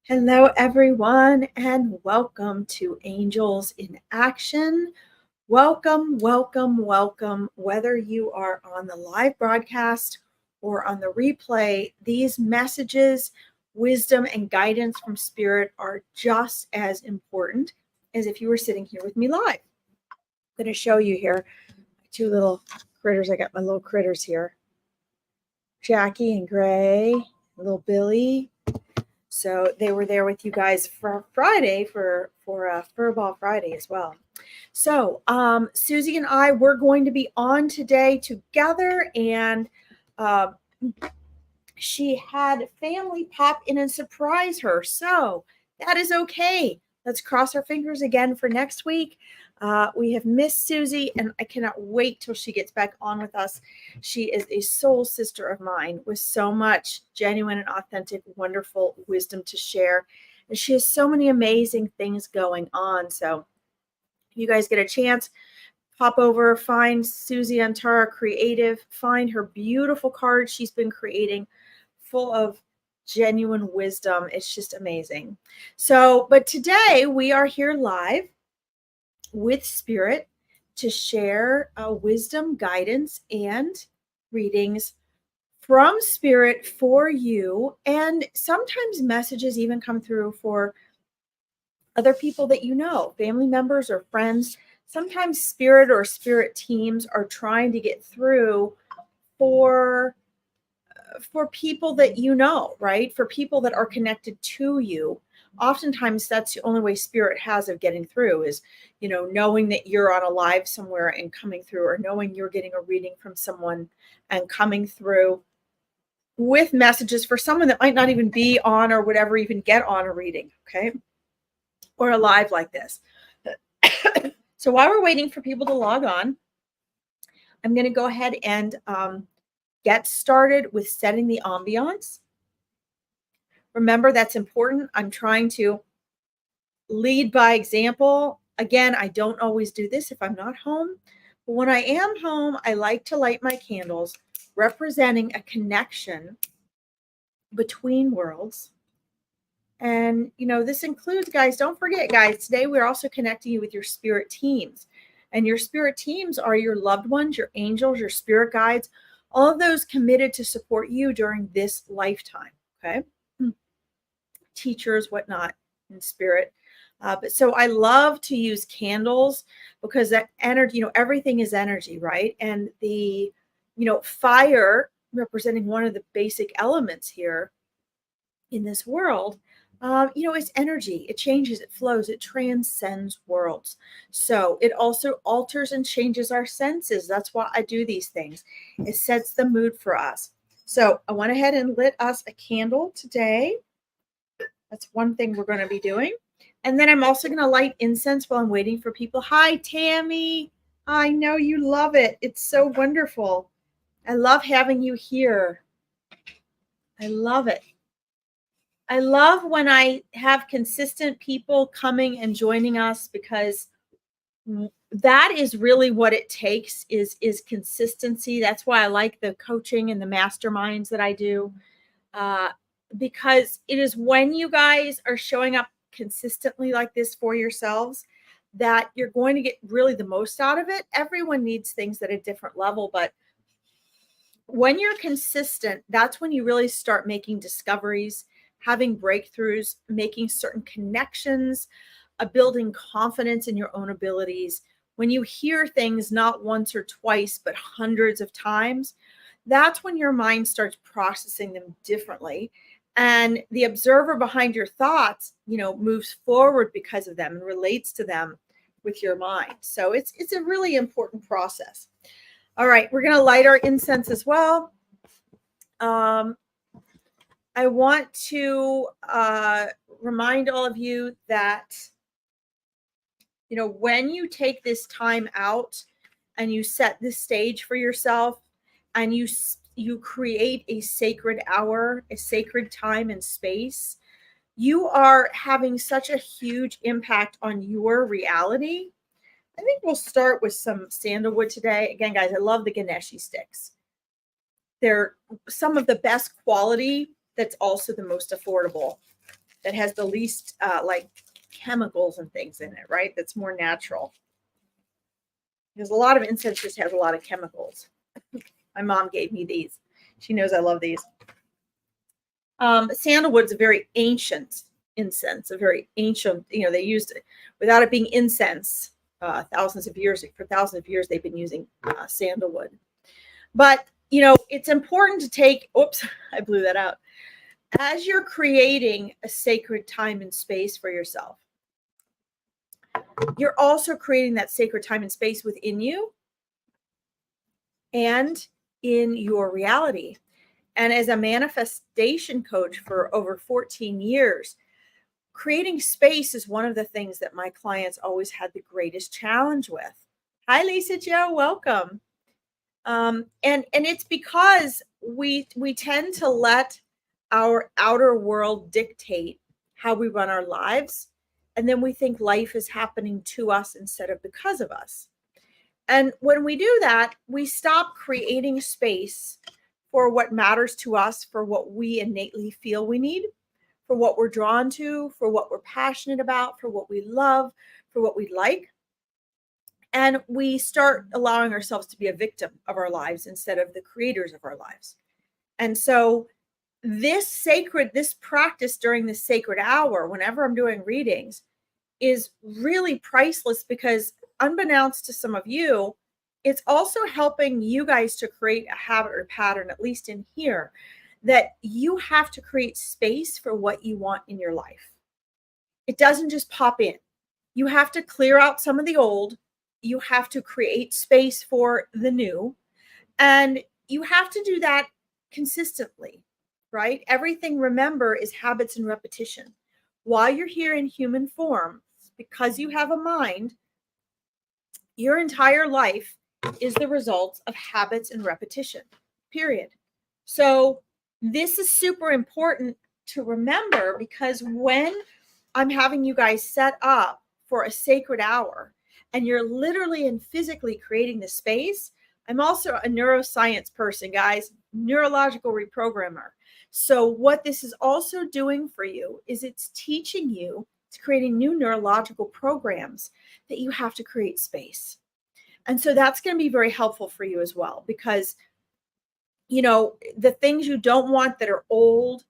Hello, everyone, and welcome to Angels in Action. Welcome, welcome, welcome. Whether you are on the live broadcast or on the replay, these messages, wisdom, and guidance from Spirit are just as important as if you were sitting here with me live. I'm going to show you here two little critters. I got my little critters here. Jackie and Gray, little Billy. So they were there with you guys for Friday for Furball Friday as well. So Susie and I were going to be on today together, and she had family pop in and surprise her. So that is okay. Let's cross our fingers again for next week. We have missed Susie, and I cannot wait till she gets back on with us. She is a soul sister of mine with so much genuine and authentic, wonderful wisdom to share. And she has so many amazing things going on. So if you guys get a chance, pop over, find Susie Antara Creative, find her beautiful cards she's been creating full of genuine wisdom. It's just amazing. So, but today we are here live with Spirit to share wisdom, guidance, and readings from Spirit for you. And sometimes messages even come through for other people that you know, family members or friends. Sometimes Spirit or Spirit teams are trying to get through for people that you know, right? For people that are connected to you. Oftentimes that's the only way Spirit has of getting through is, knowing that you're on a live somewhere and coming through, or knowing you're getting a reading from someone and coming through with messages for someone that might not even be on or would ever even get on a reading, okay? Or a live like this. So while we're waiting for people to log on, I'm going to go ahead and get started with setting the ambiance. Remember, that's important. I'm trying to lead by example. Again, I don't always do this if I'm not home. But when I am home, I like to light my candles, representing a connection between worlds. And, this includes, guys, don't forget, guys, today we're also connecting you with your spirit teams. And your spirit teams are your loved ones, your angels, your spirit guides, all of those committed to support you during this lifetime, okay? Teachers, whatnot, in spirit. But so I love to use candles because that energy, everything is energy, right? And the, fire representing one of the basic elements here in this world, it's energy. It changes, it flows, it transcends worlds. So it also alters and changes our senses. That's why I do these things. It sets the mood for us. So I went ahead and lit us a candle today. That's one thing we're going to be doing. And then I'm also going to light incense while I'm waiting for people. Hi, Tammy. I know you love it. It's so wonderful. I love having you here. I love it. I love when I have consistent people coming and joining us, because that is really what it takes is consistency. That's why I like the coaching and the masterminds that I do, because it is when you guys are showing up consistently like this for yourselves that you're going to get really the most out of it. Everyone needs things at a different level, but when you're consistent, that's when you really start making discoveries, having breakthroughs, making certain connections, building confidence in your own abilities. When you hear things not once or twice, but hundreds of times, that's when your mind starts processing them differently. And the observer behind your thoughts, moves forward because of them and relates to them with your mind. So it's a really important process. All right, we're going to light our incense as well. I want to remind all of you that, when you take this time out and you set the stage for yourself and you create a sacred hour, a sacred time and space, you are having such a huge impact on your reality. I think we'll start with some sandalwood today. Again, guys, I love the Ganeshi sticks. They're some of the best quality, that's also the most affordable. that has the least like chemicals and things in it, right? That's more natural. Because a lot of incense just has a lot of chemicals. My mom gave me these. She knows I love these. Sandalwood's a very ancient incense, a very ancient, they used it without it being incense. For thousands of years, they've been using sandalwood. But, it's important to take, oops, I blew that out. As you're creating a sacred time and space for yourself, you're also creating that sacred time and space within you and in your reality. And as a manifestation coach for over 14 years, creating space is one of the things that my clients always had the greatest challenge with. Hi, Lisa Jo, welcome. And it's because we tend to let our outer world dictate how we run our lives. And then we think life is happening to us instead of because of us. And when we do that, we stop creating space for what matters to us, for what we innately feel we need, for what we're drawn to, for what we're passionate about, for what we love, for what we like. And we start allowing ourselves to be a victim of our lives instead of the creators of our lives. And so this practice during this sacred hour, whenever I'm doing readings, is really priceless because unbeknownst to some of you, it's also helping you guys to create a habit or pattern, at least in here, that you have to create space for what you want in your life. It doesn't just pop in. You have to clear out some of the old. You have to create space for the new. And you have to do that consistently, right? Everything, remember, is habits and repetition. While you're here in human form, because you have a mind, your entire life is the result of habits and repetition, period. So this is super important to remember because when I'm having you guys set up for a sacred hour and you're literally and physically creating the space, I'm also a neuroscience person, guys, neurological reprogrammer. So what this is also doing for you is it's teaching you to creating new neurological programs that you have to create space. And so that's going to be very helpful for you as well, because, the things you don't want that are old,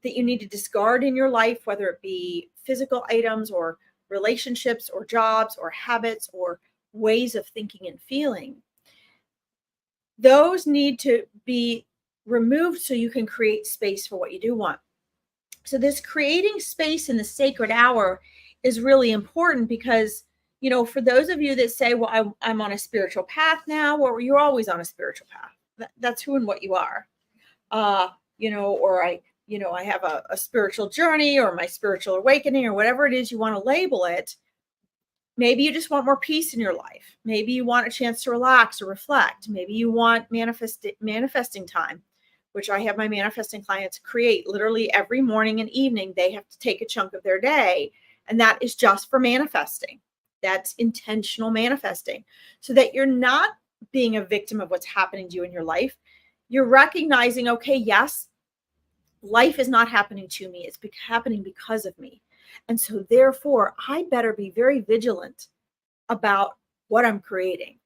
that you need to discard in your life, whether it be physical items or relationships or jobs or habits or ways of thinking and feeling, those need to be removed so you can create space for what you do want. So this creating space in the sacred hour is really important because, for those of you that say, well, I'm on a spiritual path now, or you're always on a spiritual path. That's who and what you are. Or I have a spiritual journey or my spiritual awakening or whatever it is you want to label it. Maybe you just want more peace in your life. Maybe you want a chance to relax or reflect. Maybe you want manifesting time, which I have my manifesting clients create literally every morning and evening. They have to take a chunk of their day, and that is just for manifesting. That's intentional manifesting, so that you're not being a victim of what's happening to you in your life. You're recognizing, okay, yes, life is not happening to me. It's happening because of me. And so therefore, I better be very vigilant about what I'm creating.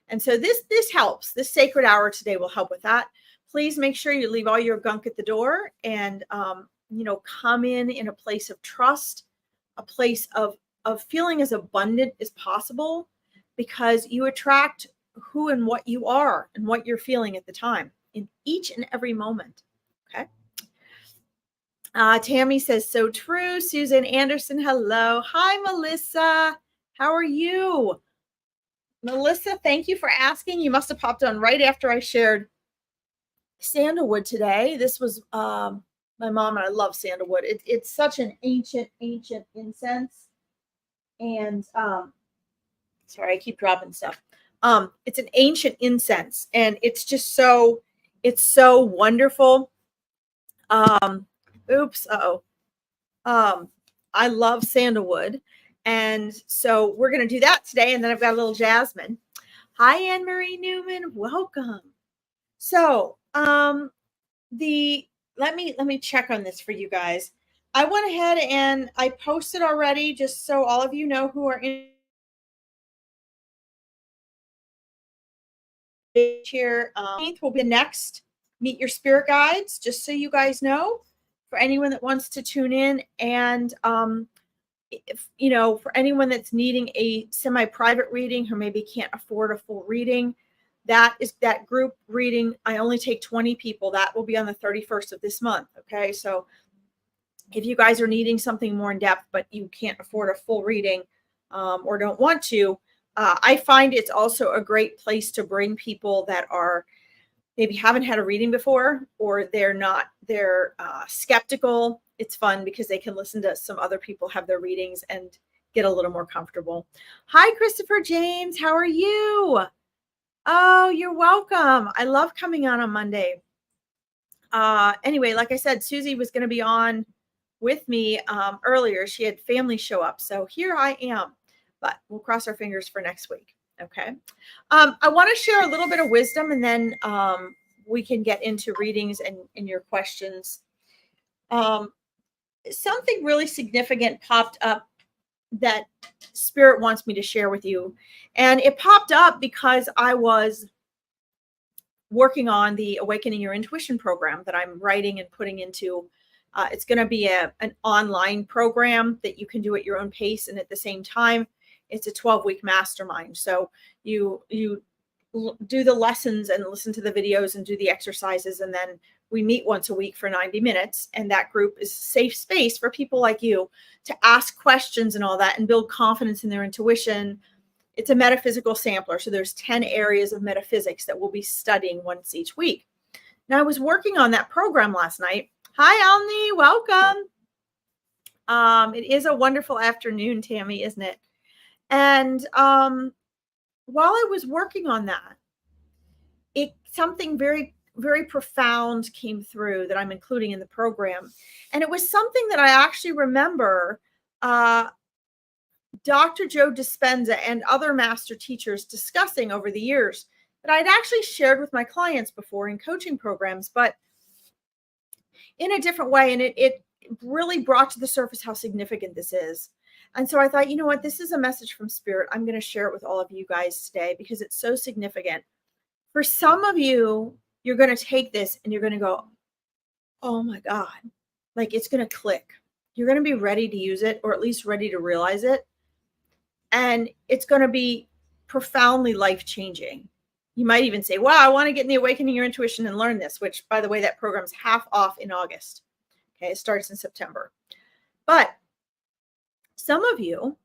And so this helps. This sacred hour today will help with that. Please make sure you leave all your gunk at the door and, come in a place of trust, a place of feeling as abundant as possible, because you attract who and what you are and what you're feeling at the time in each and every moment. Okay. Tammy says, so true. Susan Anderson, hello. Hi, Melissa. How are you? Melissa, thank you for asking. You must have popped on right after I shared sandalwood today. This was my mom and I love sandalwood. It's such an ancient incense. And sorry, I keep dropping stuff. It's an ancient incense, and it's just so wonderful. I love sandalwood. And so we're going to do that today. And then I've got a little jasmine. Hi, Anne Marie Newman. Welcome. So let me check on this for you guys. I went ahead and I posted already, just so all of you know who are in here. 18th will be the next Meet Your Spirit Guides, just so you guys know, for anyone that wants to tune in. And if for anyone that's needing a semi-private reading who maybe can't afford a full reading, that group reading. I only take 20 people. That will be on the 31st of this month. Okay, so if you guys are needing something more in depth, but you can't afford a full reading, or don't want to, I find it's also a great place to bring people that are maybe haven't had a reading before, or they're skeptical. It's fun because they can listen to some other people have their readings and get a little more comfortable. Hi, Christopher James. How are you? Oh, you're welcome. I love coming on Monday. Anyway, like I said, Susie was going to be on with me earlier. She had family show up. So here I am, but we'll cross our fingers for next week. Okay. I want to share a little bit of wisdom, and then we can get into readings and your questions. Something really significant popped up that Spirit wants me to share with you. And it popped up because I was working on the Awakening Your Intuition program that I'm writing and putting into. It's going to be an online program that you can do at your own pace, and at the same time, it's a 12-week mastermind. So you do the lessons and listen to the videos and do the exercises, and then we meet once a week for 90 minutes. And that group is a safe space for people like you to ask questions and all that and build confidence in their intuition. It's a metaphysical sampler. So there's 10 areas of metaphysics that we'll be studying once each week. Now, I was working on that program last night. Hi, Alni, welcome. It is a wonderful afternoon, Tammy, isn't it? And while I was working on that, something very, very profound came through that I'm including in the program. And it was something that I actually remember Dr. Joe Dispenza and other master teachers discussing over the years that I'd actually shared with my clients before in coaching programs, but in a different way. And it really brought to the surface how significant this is. And so I thought, you know what, this is a message from Spirit. I'm going to share it with all of you guys today because it's so significant. For some of you, you're going to take this and you're going to go, oh my God, like it's going to click. You're going to be ready to use it, or at least ready to realize it. And it's going to be profoundly life-changing. You might even say, wow, I want to get in the Awakening Your Intuition and learn this, which, by the way, that program's half off in August. Okay, it starts in September. But some of you,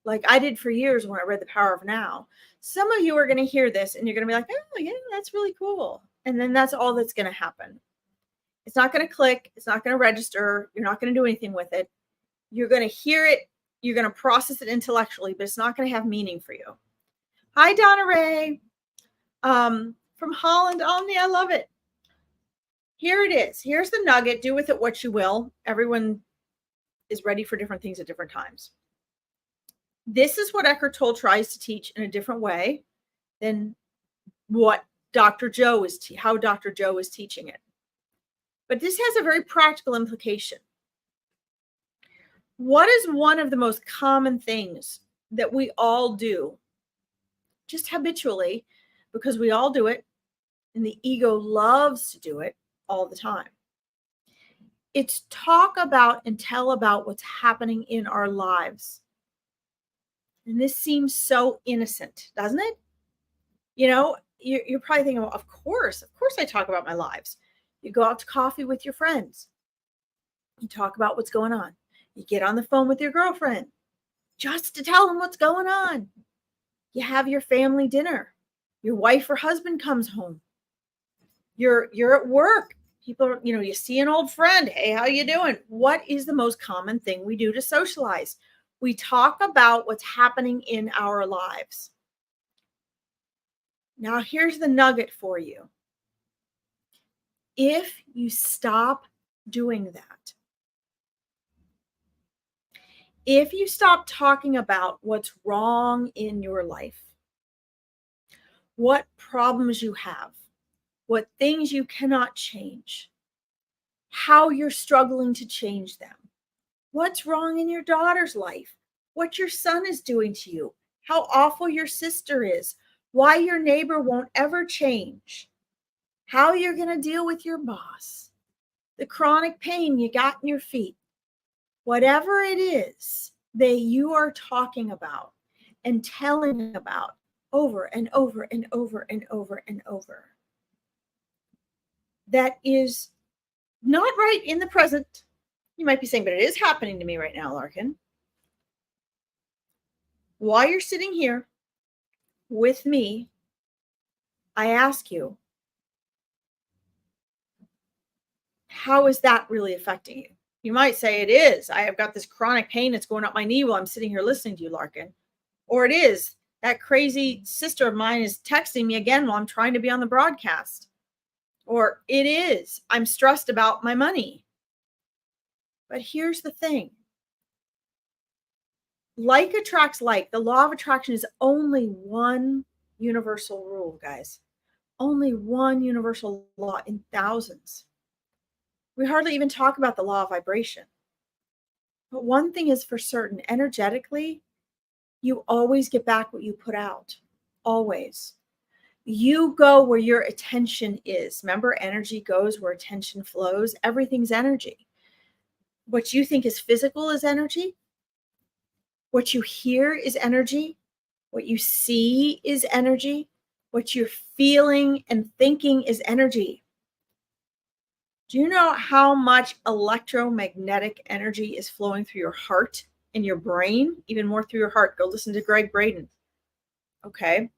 like I did for years when I read The Power of Now, some of you are going to hear this and you're going to be like, oh, yeah, that's really cool. And then that's all that's going to happen. It's not going to click. It's not going to register. You're not going to do anything with it. You're going to hear it. You're going to process it intellectually, but it's not going to have meaning for you. Hi, Donna Ray. From Holland. Omni, I love it. Here it is. Here's the nugget. Do with it what you will. Everyone is ready for different things at different times. This is what Eckhart Tolle tries to teach in a different way than what Dr. Joe is, how Dr. Joe is teaching it. But this has a very practical implication. What is one of the most common things that we all do, just habitually, because we all do it, and the ego loves to do it all the time? It's talk about and tell about what's happening in our lives. And this seems so innocent, doesn't it? You know, you're probably thinking, well, of course I talk about my lives. You go out to coffee with your friends. You talk about what's going on. You get on the phone with your girlfriend just to tell them what's going on. You have your family dinner. Your wife or husband comes home. You're at work. People, you see an old friend. Hey, how you doing? What is the most common thing we do to socialize? We talk about what's happening in our lives. Now, here's the nugget for you. If you stop doing that, if you stop talking about what's wrong in your life, what problems you have, what things you cannot change, how you're struggling to change them. What's wrong in your daughter's life? What your son is doing to you? How awful your sister is? Why your neighbor won't ever change? How you're going to deal with your boss? The chronic pain you got in your feet? Whatever it is that you are talking about and telling about over and over and over and over and over, that is not right in the present. You might be saying, but it is happening to me right now, Larkin. While you're sitting here with me, I ask you, how is that really affecting you? You might say it is. I have got this chronic pain that's going up my knee while I'm sitting here listening to you, Larkin. Or it is. That crazy sister of mine is texting me again while I'm trying to be on the broadcast. Or it is. I'm stressed about my money. But here's the thing. Like attracts like. The law of attraction is only one universal rule, guys. Only one universal law in thousands. We hardly even talk about the law of vibration. But one thing is for certain, energetically, you always get back what you put out. Always. You go where your attention is. Remember, energy goes where attention flows. Everything's energy. What you think is physical is energy. What you hear is energy. What you see is energy. What you're feeling and thinking is energy. Do you know how much electromagnetic energy is flowing through your heart and your brain? Even more through your heart. Go listen to Greg Braden. Okay.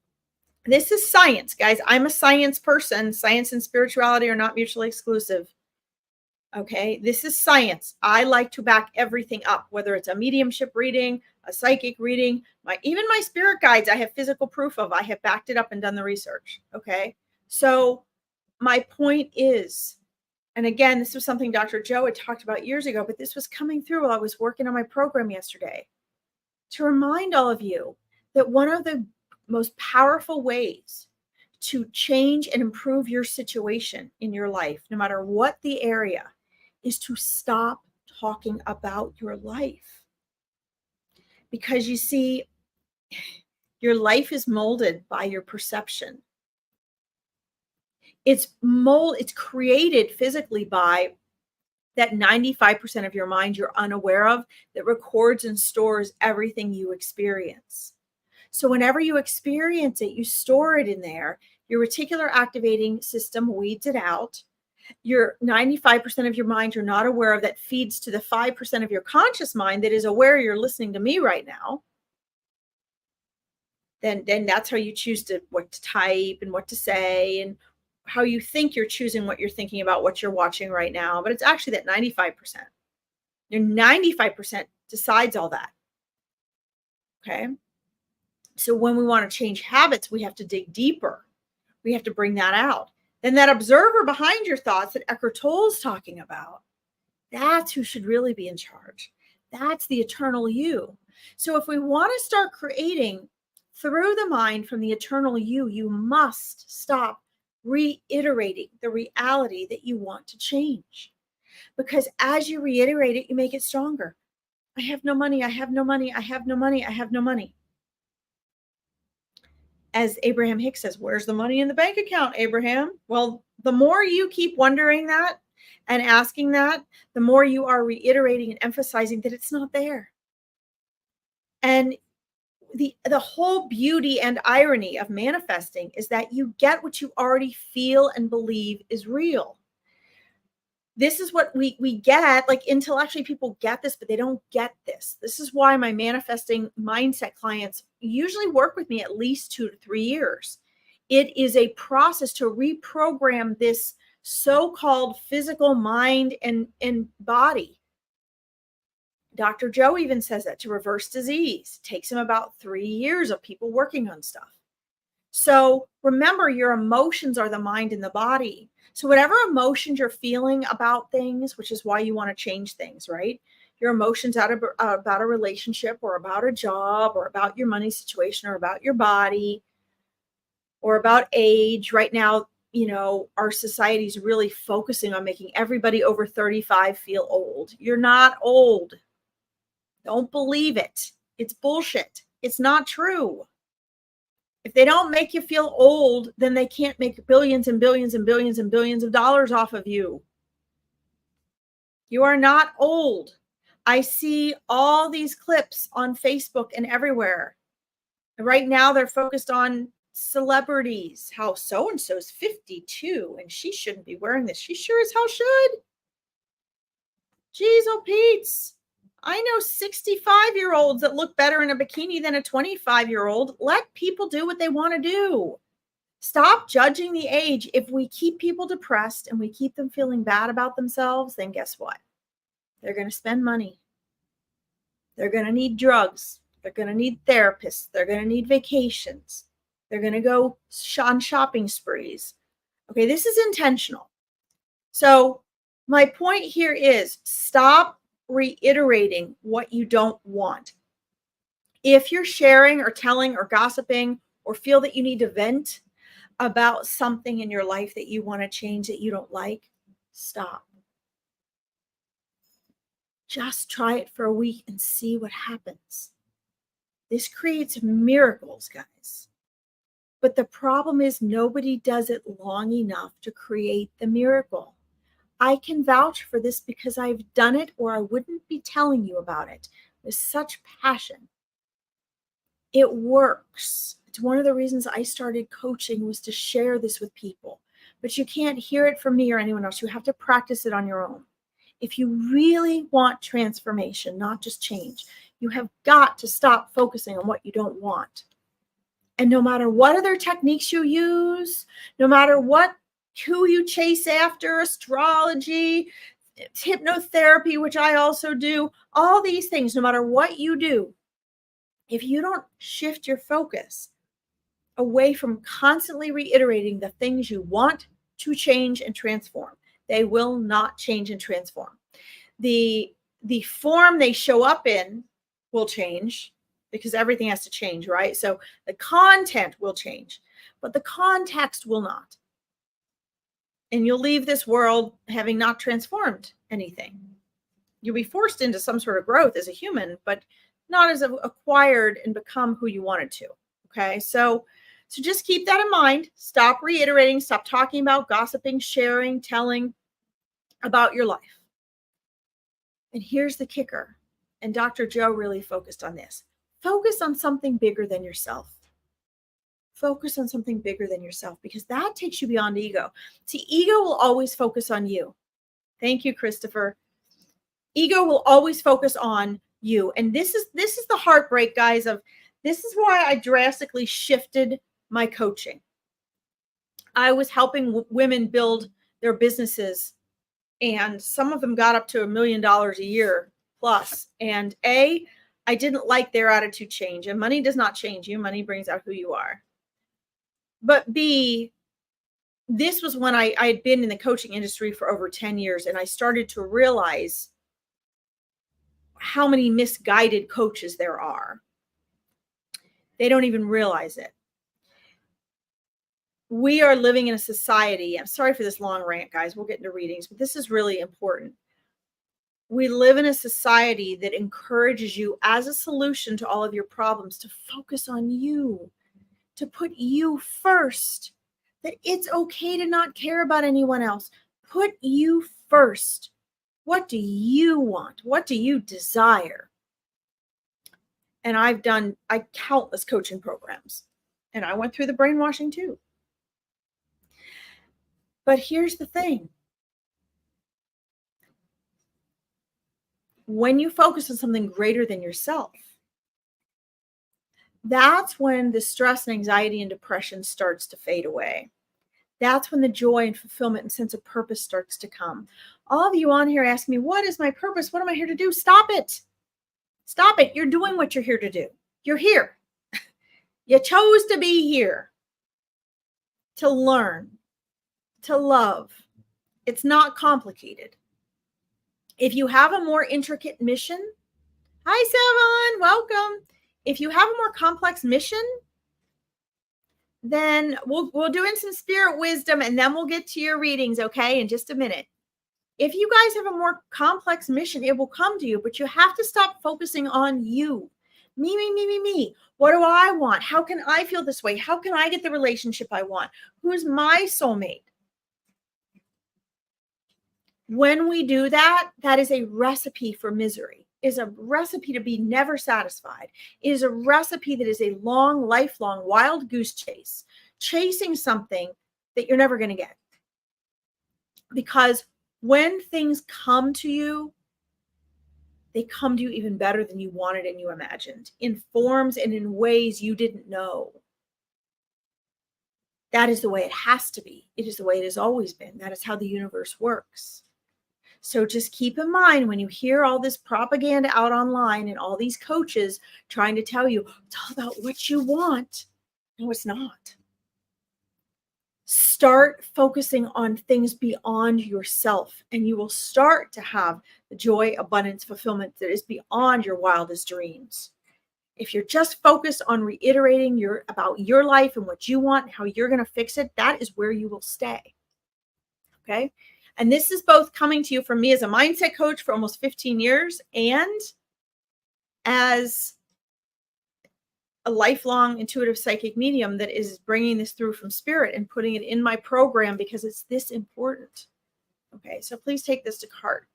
This is science, guys. I'm a science person. Science and spirituality are not mutually exclusive. Okay. This is science. I like to back everything up, whether it's a mediumship reading, a psychic reading, even my spirit guides, I have physical proof of. I have backed it up and done the research. Okay. So my point is, and again, this was something Dr. Joe had talked about years ago, but this was coming through while I was working on my program yesterday, to remind all of you that one of the most powerful ways to change and improve your situation in your life, no matter what the area, is to stop talking about your life. Because you see, your life is molded by your perception. It's created physically by that 95% of your mind you're unaware of that records and stores everything you experience. So whenever you experience it, you store it in there. Your reticular activating system weeds it out. Your 95% of your mind you're not aware of that feeds to the 5% of your conscious mind that is aware you're listening to me right now. Then that's how you choose what to type and what to say, and how you think you're choosing what you're thinking about, what you're watching right now. But it's actually that 95%. Your 95% decides all that. Okay. So when we want to change habits, we have to dig deeper. We have to bring that out. Then that observer behind your thoughts that Eckhart Tolle's talking about, that's who should really be in charge. That's the eternal you. So if we want to start creating through the mind from the eternal you, you must stop reiterating the reality that you want to change. Because as you reiterate it, you make it stronger. I have no money. I have no money. I have no money. I have no money. As Abraham Hicks says, where's the money in the bank account, Abraham? Well, the more you keep wondering that and asking that, the more you are reiterating and emphasizing that it's not there. And the whole beauty and irony of manifesting is that you get what you already feel and believe is real. This is what we get. Like, intellectually, people get this, but they don't get this. This is why my manifesting mindset clients usually work with me at least 2 to 3 years. It is a process to reprogram this so-called physical mind and body. Dr. Joe even says that to reverse disease. It takes him about 3 years of people working on stuff. So remember, your emotions are the mind and the body. So whatever emotions you're feeling about things, which is why you want to change things, right? Your emotions about a relationship or about a job or about your money situation or about your body or about age. Right now, our society is really focusing on making everybody over 35 feel old. You're not old. Don't believe it. It's bullshit. It's not true. If they don't make you feel old, then they can't make billions and billions and billions and billions of dollars off of you. You are not old. I see all these clips on Facebook and everywhere. Right now, they're focused on celebrities, how so-and-so's 52 and she shouldn't be wearing this. She sure as hell should. Jeez, oh Pete's. I know 65-year-olds that look better in a bikini than a 25-year-old. Let people do what they want to do. Stop judging the age. If we keep people depressed and we keep them feeling bad about themselves, then guess what? They're going to spend money. They're going to need drugs. They're going to need therapists. They're going to need vacations. They're going to go on shopping sprees. Okay, this is intentional. So my point here is stop reiterating what you don't want. If you're sharing or telling or gossiping or feel that you need to vent about something in your life that you want to change that you don't like, stop. Just try it for a week and see what happens. This creates miracles, guys. But the problem is nobody does it long enough to create the miracle. I can vouch for this because I've done it, or I wouldn't be telling you about it with such passion. It works. It's one of the reasons I started coaching, was to share this with people. But you can't hear it from me or anyone else. You have to practice it on your own. If you really want transformation, not just change, you have got to stop focusing on what you don't want. And no matter what other techniques you use, no matter who you chase after, astrology, hypnotherapy, which I also do, all these things, no matter what you do, if you don't shift your focus away from constantly reiterating the things you want to change and transform, they will not change and transform. The form they show up in will change, because everything has to change, right? So the content will change, but the context will not. And you'll leave this world having not transformed anything. You'll be forced into some sort of growth as a human, but not as acquired and become who you wanted to. Okay, so just keep that in mind. Stop reiterating, stop talking about, gossiping, sharing, telling about your life. And here's the kicker, and Dr. Joe really focused on this. Focus on something bigger than yourself. Focus on something bigger than yourself, because that takes you beyond ego. See, ego will always focus on you. Thank you, Christopher. Ego will always focus on you. And this is the heartbreak, guys, this is why I drastically shifted my coaching. I was helping women build their businesses, and some of them got up to $1 million a year plus. And I didn't like their attitude change. And money does not change you. Money brings out who you are. But B, this was when I had been in the coaching industry for over 10 years, and I started to realize how many misguided coaches there are. They don't even realize it. We are living in a society, I'm sorry for this long rant, guys, we'll get into readings, but this is really important. We live in a society that encourages you, as a solution to all of your problems, to focus on you, to put you first, that it's okay to not care about anyone else. Put you first. What do you want? What do you desire? And I've done countless coaching programs, and I went through the brainwashing too. But here's the thing. When you focus on something greater than yourself, that's when the stress and anxiety and depression starts to fade away. That's when the joy and fulfillment and sense of purpose starts to come. All of you on here ask me, what is my purpose? What am I here to do? Stop it. Stop it. You're doing what you're here to do. You're here. You chose to be here, to learn, to love. It's not complicated. If you have a more intricate mission, hi, Savon, welcome. If you have a more complex mission, then we'll do in some spirit wisdom, and then we'll get to your readings, okay, in just a minute. If you guys have a more complex mission, it will come to you, but you have to stop focusing on you. Me, me, me, me, me. What do I want? How can I feel this way? How can I get the relationship I want? Who's my soulmate? When we do that, that is a recipe for misery. It is a recipe to be never satisfied. It is a recipe that is a long, lifelong wild goose chase, chasing something that you're never going to get. Because when things come to you, they come to you even better than you wanted and you imagined, in forms and in ways you didn't know. That is the way it has to be. It is the way it has always been. That is how the universe works. So just keep in mind when you hear all this propaganda out online and all these coaches trying to tell you it's all about what you want. No, it's not. Start focusing on things beyond yourself, and you will start to have the joy, abundance, fulfillment that is beyond your wildest dreams. If you're just focused on reiterating about your life and what you want and how you're going to fix it, that is where you will stay. Okay? And this is both coming to you from me as a mindset coach for almost 15 years and as a lifelong intuitive psychic medium that is bringing this through from spirit and putting it in my program because it's this important. Okay, so please take this to heart.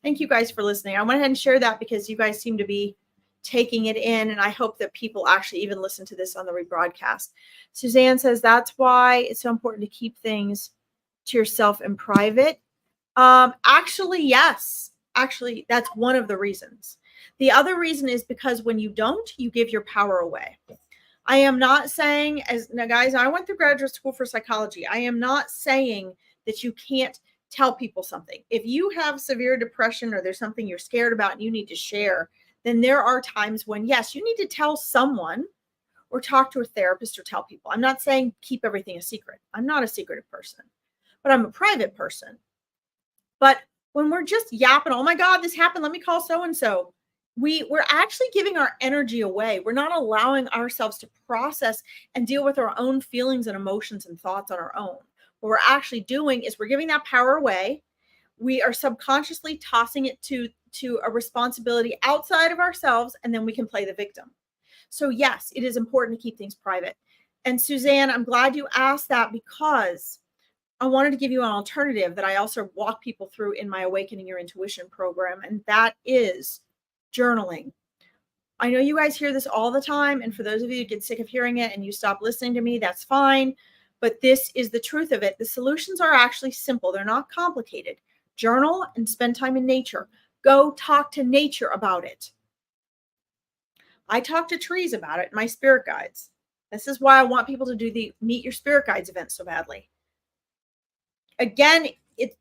Thank you guys for listening. I went ahead and share that because you guys seem to be taking it in, and I hope that people actually even listen to this on the rebroadcast. Suzanne says that's why it's so important to keep things to yourself in private. Actually, yes. Actually, that's one of the reasons. The other reason is because when you don't, you give your power away. I am not saying, now guys, I went through graduate school for psychology. I am not saying that you can't tell people something. If you have severe depression or there's something you're scared about and you need to share, then there are times when, yes, you need to tell someone or talk to a therapist or tell people. I'm not saying keep everything a secret. I'm not a secretive person, but I'm a private person. But when we're just yapping, oh my God, this happened, let me call so-and-so, we're actually giving our energy away. We're not allowing ourselves to process and deal with our own feelings and emotions and thoughts on our own. What we're actually doing is we're giving that power away. We are subconsciously tossing it to a responsibility outside of ourselves, and then we can play the victim. So yes, it is important to keep things private. And Suzanne, I'm glad you asked that because I wanted to give you an alternative that I also walk people through in my Awakening Your Intuition program, and that is journaling. I know you guys hear this all the time, and for those of you who get sick of hearing it and you stop listening to me, that's fine, but this is the truth of it. The solutions are actually simple. They're not complicated. Journal and spend time in nature. Go talk to nature about it. I talk to trees about it, my spirit guides. This is why I want people to do the Meet Your Spirit Guides event so badly. Again,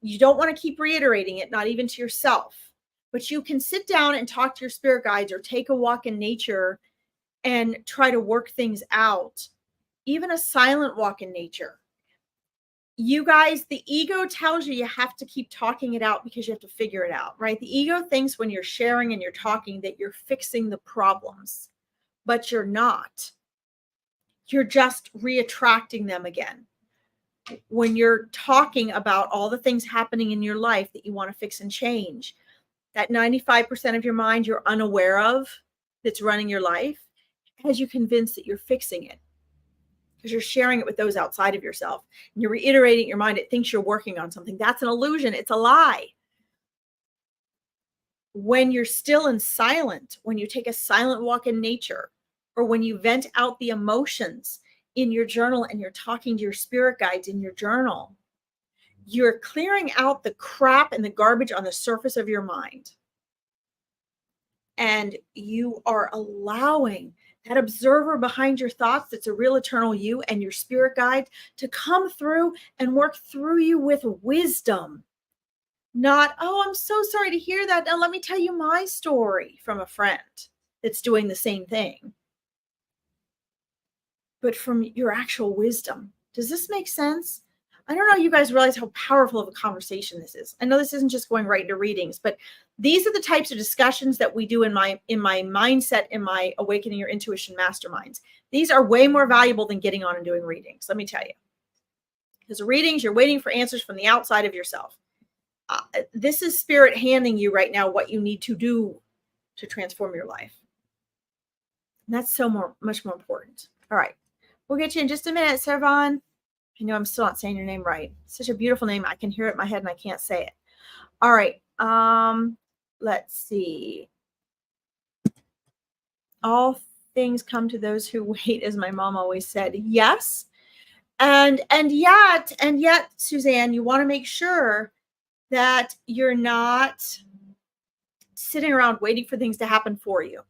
you don't want to keep reiterating it, not even to yourself, but you can sit down and talk to your spirit guides or take a walk in nature and try to work things out. Even a silent walk in nature. You guys, the ego tells you have to keep talking it out because you have to figure it out, right? The ego thinks when you're sharing and you're talking that you're fixing the problems, but you're not. You're just reattracting them again. When you're talking about all the things happening in your life that you want to fix and change, that 95% of your mind you're unaware of that's running your life has you convinced that you're fixing it because you're sharing it with those outside of yourself. And you're reiterating your mind. It thinks you're working on something. That's an illusion. It's a lie. When you're still and silent, when you take a silent walk in nature, or when you vent out the emotions in your journal and you're talking to your spirit guides in your journal, you're clearing out the crap and the garbage on the surface of your mind. And you are allowing that observer behind your thoughts that's a real eternal you and your spirit guide to come through and work through you with wisdom. Not, oh, I'm so sorry to hear that. Now let me tell you my story from a friend that's doing the same thing. But from your actual wisdom. Does this make sense? I don't know if you guys realize how powerful of a conversation this is. I know this isn't just going right into readings, but these are the types of discussions that we do in my mindset, in my Awakening Your Intuition masterminds. These are way more valuable than getting on and doing readings, let me tell you. Because readings, you're waiting for answers from the outside of yourself. This is spirit handing you right now what you need to do to transform your life. And that's so much more important. All right. We'll get you in just a minute, Servan. I know I'm still not saying your name right. Such a beautiful name. I can hear it in my head and I can't say it. All right. Let's see. All things come to those who wait, as my mom always said. Yes. And yet, Suzanne, you want to make sure that you're not sitting around waiting for things to happen for you,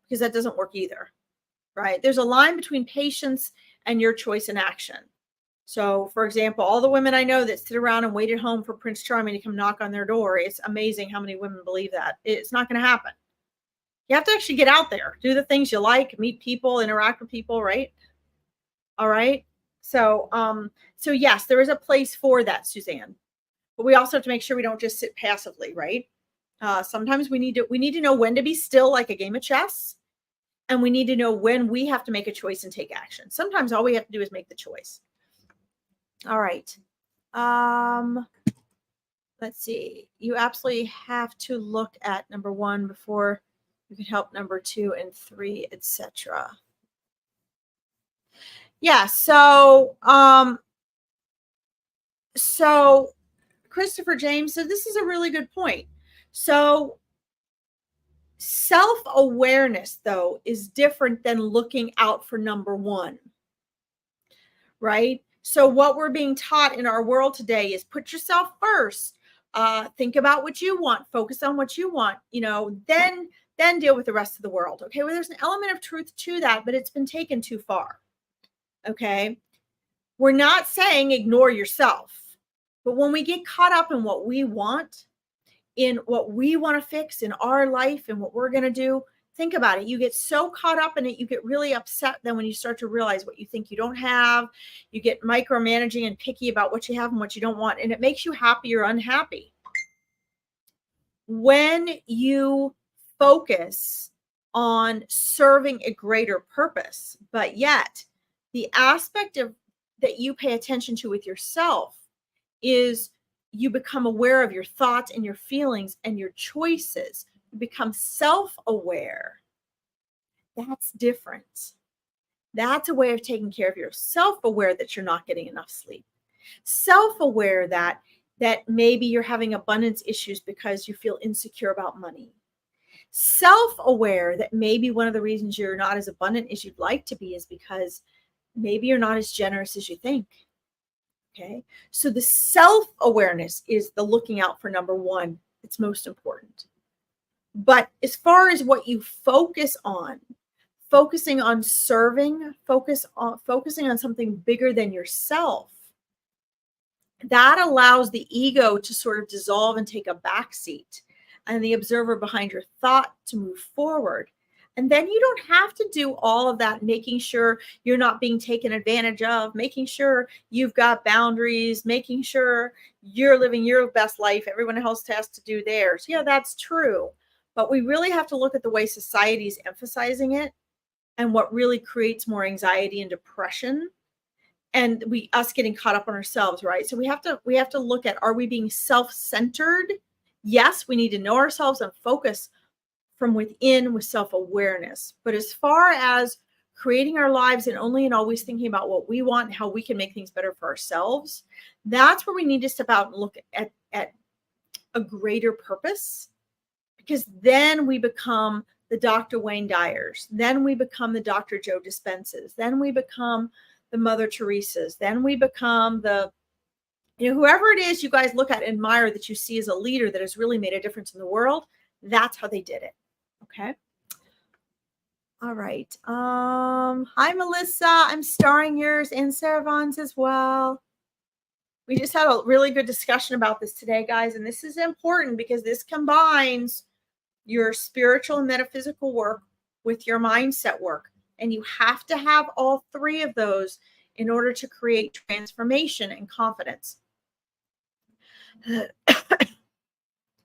because that doesn't work either, right? There's a line between patience and your choice in action. So, for example, all the women I know that sit around and wait at home for Prince Charming to come knock on their door, it's amazing how many women believe that. It's not going to happen. You have to actually get out there, do the things you like, meet people, interact with people, right? All right. So yes, there is a place for that, Suzanne. But we also have to make sure we don't just sit passively, right? Sometimes we need to know when to be still, like a game of chess, and we need to know when we have to make a choice and take action. Sometimes all we have to do is make the choice. All right. Let's see. You absolutely have to look at number 1 before you can help number 2 and 3, etc. Yeah. So Christopher James said this is a really good point. So self-awareness, though, is different than looking out for number 1, right? So what we're being taught in our world today is put yourself first. Think about what you want. Focus on what you want. Then deal with the rest of the world. Okay, well, there's an element of truth to that, but it's been taken too far. Okay, we're not saying ignore yourself, but when we get caught up in what we want, in what we want to fix in our life and what we're going to do, think about it. You get so caught up in it, you get really upset then when you start to realize what you think you don't have. You get micromanaging and picky about what you have and what you don't want, and it makes you happy or unhappy. When you focus on serving a greater purpose, but yet the aspect of that you pay attention to with yourself is you become aware of your thoughts and your feelings and your choices. You become self-aware. That's different. That's a way of taking care of yourself. Self-aware that you're not getting enough sleep. Self-aware that maybe you're having abundance issues because you feel insecure about money. Self-aware that maybe one of the reasons you're not as abundant as you'd like to be is because maybe you're not as generous as you think. Okay, so the self-awareness is the looking out for number 1. It's most important. But as far as what you focus on, focusing on serving, focusing on something bigger than yourself, that allows the ego to sort of dissolve and take a backseat, and the observer behind your thought to move forward. And then you don't have to do all of that, making sure you're not being taken advantage of, making sure you've got boundaries, making sure you're living your best life. Everyone else has to do theirs. Yeah, that's true. But we really have to look at the way society is emphasizing it and what really creates more anxiety and depression, and us getting caught up on ourselves, right? So we have to look at, are we being self-centered? Yes, we need to know ourselves and focus from within with self-awareness. But as far as creating our lives and only and always thinking about what we want and how we can make things better for ourselves, that's where we need to step out and look at a greater purpose, because then we become the Dr. Wayne Dyers. Then we become the Dr. Joe Dispenses. Then we become the Mother Teresa's. Then we become the, whoever it is you guys look at, admire, that you see as a leader that has really made a difference in the world. That's how they did it. Okay. All right. Hi, Melissa. I'm starring yours and Saravon's as well. We just had a really good discussion about this today, guys. And this is important because this combines your spiritual and metaphysical work with your mindset work. And you have to have all 3 of those in order to create transformation and confidence.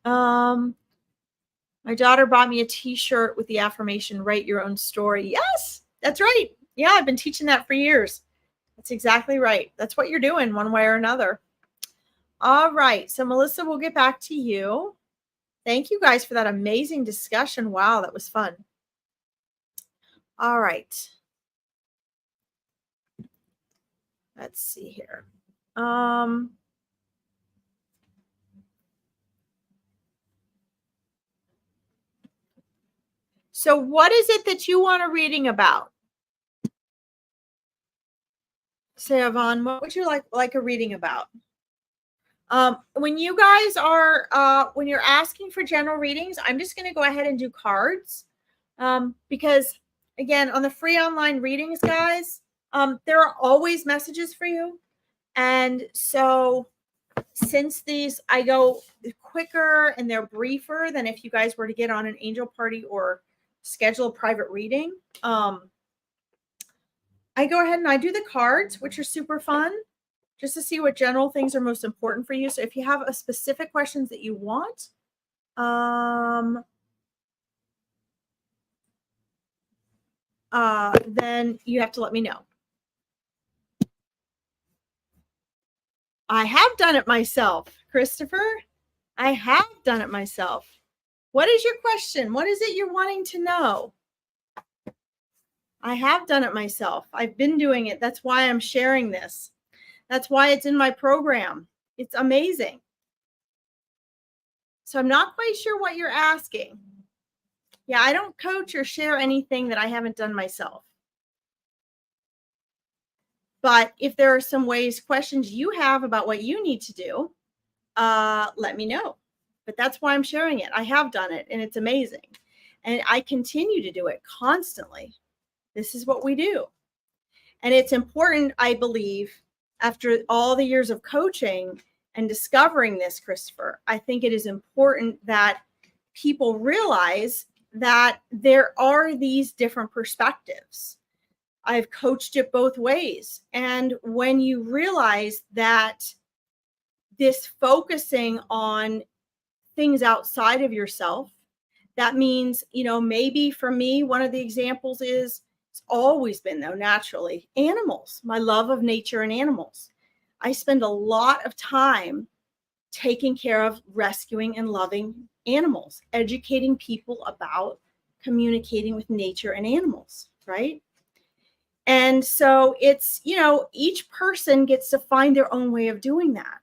My daughter bought me a t-shirt with the affirmation, write your own story. Yes, that's right. Yeah, I've been teaching that for years. That's exactly right. That's what you're doing one way or another. All right. So Melissa, we'll get back to you. Thank you guys for that amazing discussion. Wow, that was fun. All right. Let's see here. So what is it that you want a reading about? Say, Yvonne, what would you like a reading about? When you guys are, when you're asking for general readings, I'm just going to go ahead and do cards. Because again, on the free online readings, guys, there are always messages for you. And so since these, I go quicker and they're briefer than if you guys were to get on an angel party or schedule a private reading. I go ahead and I do the cards, which are super fun, just to see what general things are most important for you. So if you have a specific questions that you want, then you have to let me know. I have done it myself, Christopher. I have done it myself. What is your question? What is it you're wanting to know? I have done it myself. I've been doing it. That's why I'm sharing this. That's why it's in my program. It's amazing. So I'm not quite sure what you're asking. Yeah, I don't coach or share anything that I haven't done myself. But if there are some questions you have about what you need to do, let me know. But that's why I'm sharing it. I have done it and it's amazing. And I continue to do it constantly. This is what we do. And it's important, I believe, after all the years of coaching and discovering this, Christopher, I think it is important that people realize that there are these different perspectives. I've coached it both ways. And when you realize that this focusing on things outside of yourself, that means, maybe for me, one of the examples is, it's always been, though, naturally, animals, my love of nature and animals. I spend a lot of time taking care of rescuing and loving animals, educating people about communicating with nature and animals, right? And so it's, each person gets to find their own way of doing that.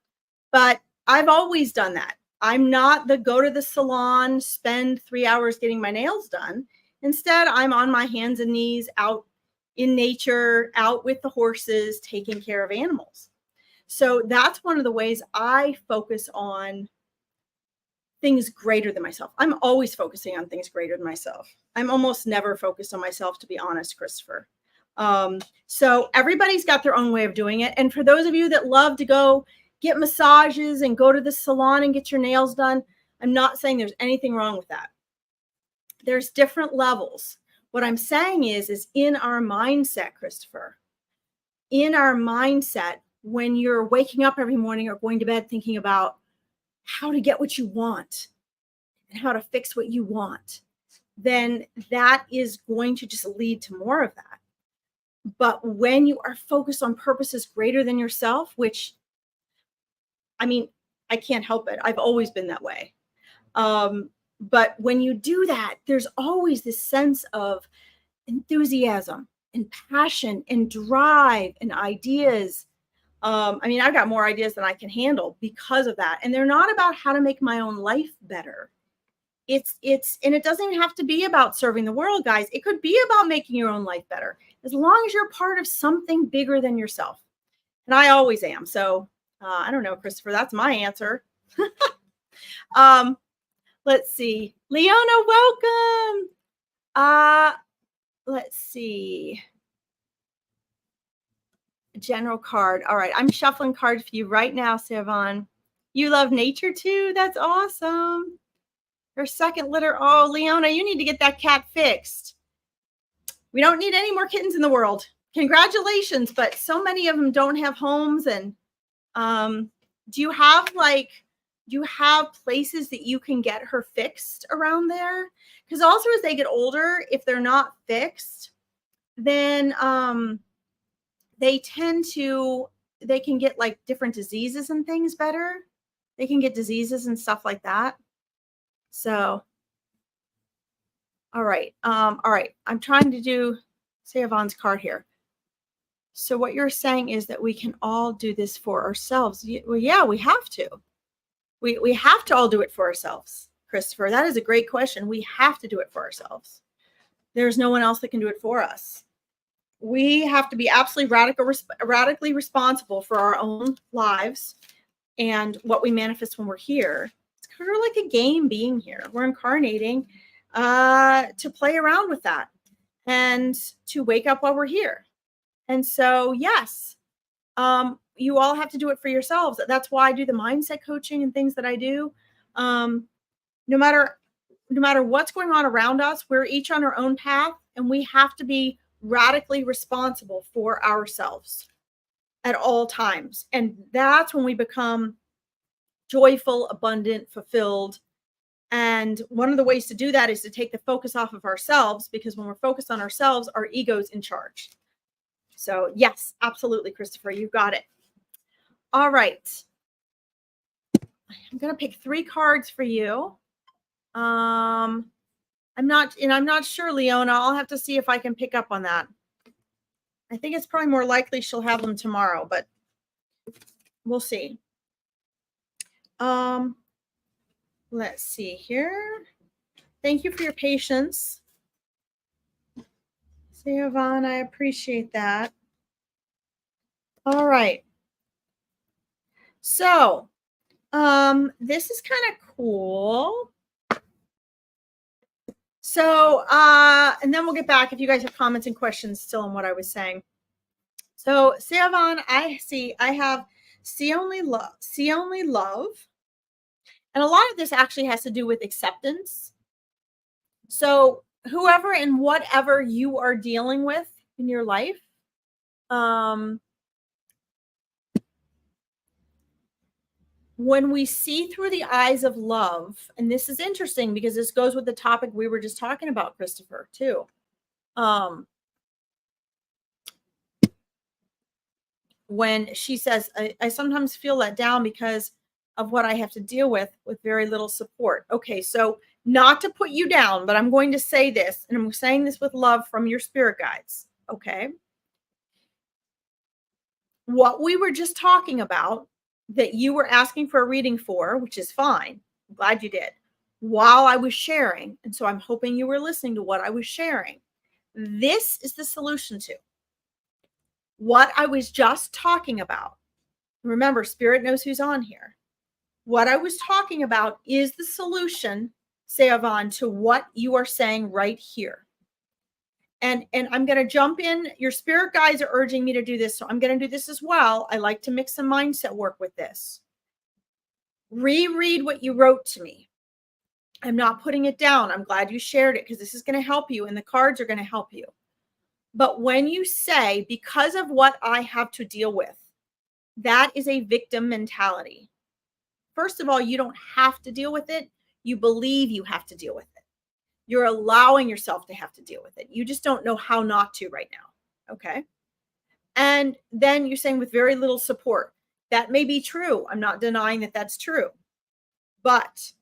But I've always done that. I'm not the go to the salon, spend 3 hours getting my nails done. Instead, I'm on my hands and knees out in nature, out with the horses, taking care of animals. So that's one of the ways I focus on things greater than myself. I'm always focusing on things greater than myself. I'm almost never focused on myself, to be honest, Christopher. So everybody's got their own way of doing it. And for those of you that love to go get massages and go to the salon and get your nails done, I'm not saying there's anything wrong with that. There's different levels. What I'm saying is in our mindset, Christopher, in our mindset, when you're waking up every morning or going to bed thinking about how to get what you want and how to fix what you want, then that is going to just lead to more of that. But when you are focused on purposes greater than yourself, which, I can't help it. I've always been that way. But when you do that, there's always this sense of enthusiasm and passion and drive and ideas. I've got more ideas than I can handle because of that. And they're not about how to make my own life better. And it doesn't even have to be about serving the world, guys. It could be about making your own life better, as long as you're part of something bigger than yourself. And I always am. So I don't know, Christopher, that's my answer. Let's see. Leona, welcome. Let's see. General card. All right. I'm shuffling cards for you right now, Savon. You love nature too? That's awesome. Her second litter. Oh, Leona, you need to get that cat fixed. We don't need any more kittens in the world. Congratulations, but so many of them don't have homes. And do you have places that you can get her fixed around there? Because also as they get older, if they're not fixed, then they can get like different diseases and things better. They can get diseases and stuff like that. So, all right. I'm trying to do Yvonne's card here. So what you're saying is that we can all do this for ourselves. Well, yeah, we have to. We have to all do it for ourselves, Christopher. That is a great question. We have to do it for ourselves. There's no one else that can do it for us. We have to be absolutely radically responsible for our own lives and what we manifest when we're here. It's kind of like a game being here. We're incarnating to play around with that and to wake up while we're here. And so, yes, you all have to do it for yourselves. That's why I do the mindset coaching and things that I do. No matter what's going on around us, we're each on our own path, and we have to be radically responsible for ourselves at all times. And that's when we become joyful, abundant, fulfilled. And one of the ways to do that is to take the focus off of ourselves, because when we're focused on ourselves, our ego's in charge. So yes, absolutely, Christopher, you got it. All right. I'm going to pick 3 cards for you. I'm not sure, Leona. I'll have to see if I can pick up on that. I think it's probably more likely she'll have them tomorrow, but we'll see. Let's see here. Thank you for your patience. Yvonne, I appreciate that. All right. So, this is kind of cool. So, and then we'll get back if you guys have comments and questions still on what I was saying. So, Yvonne, I have see only love. And a lot of this actually has to do with acceptance. So, whoever and whatever you are dealing with in your life, when we see through the eyes of love, and this is interesting because this goes with the topic we were just talking about, Christopher, too. When she says, I sometimes feel let down because of what I have to deal with very little support. Okay, so not to put you down, but I'm going to say this, and I'm saying this with love from your spirit guides, okay? What we were just talking about, that you were asking for a reading for, which is fine. I'm glad you did. While I was sharing, and so I'm hoping you were listening to what I was sharing. This is the solution to what I was just talking about. Remember, Spirit knows who's on here. What I was talking about is the solution, Yvonne, to what you are saying right here. And I'm going to jump in. Your spirit guides are urging me to do this, so I'm going to do this as well. I like to mix some mindset work with this. Reread what you wrote to me. I'm not putting it down. I'm glad you shared it because this is going to help you, and the cards are going to help you. But when you say, because of what I have to deal with, that is a victim mentality. First of all, you don't have to deal with it. You believe you have to deal with it. You're allowing yourself to have to deal with it. You just don't know how not to right now. Okay. And then you're saying with very little support. That may be true. I'm not denying that that's true. But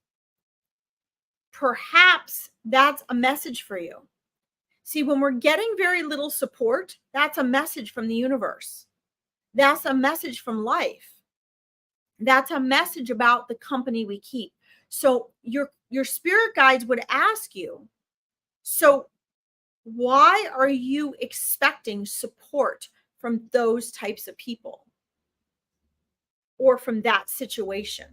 perhaps that's a message for you. See, when we're getting very little support, that's a message from the universe. That's a message from life. That's a message about the company we keep. So your spirit guides would ask you, so why are you expecting support from those types of people or from that situation?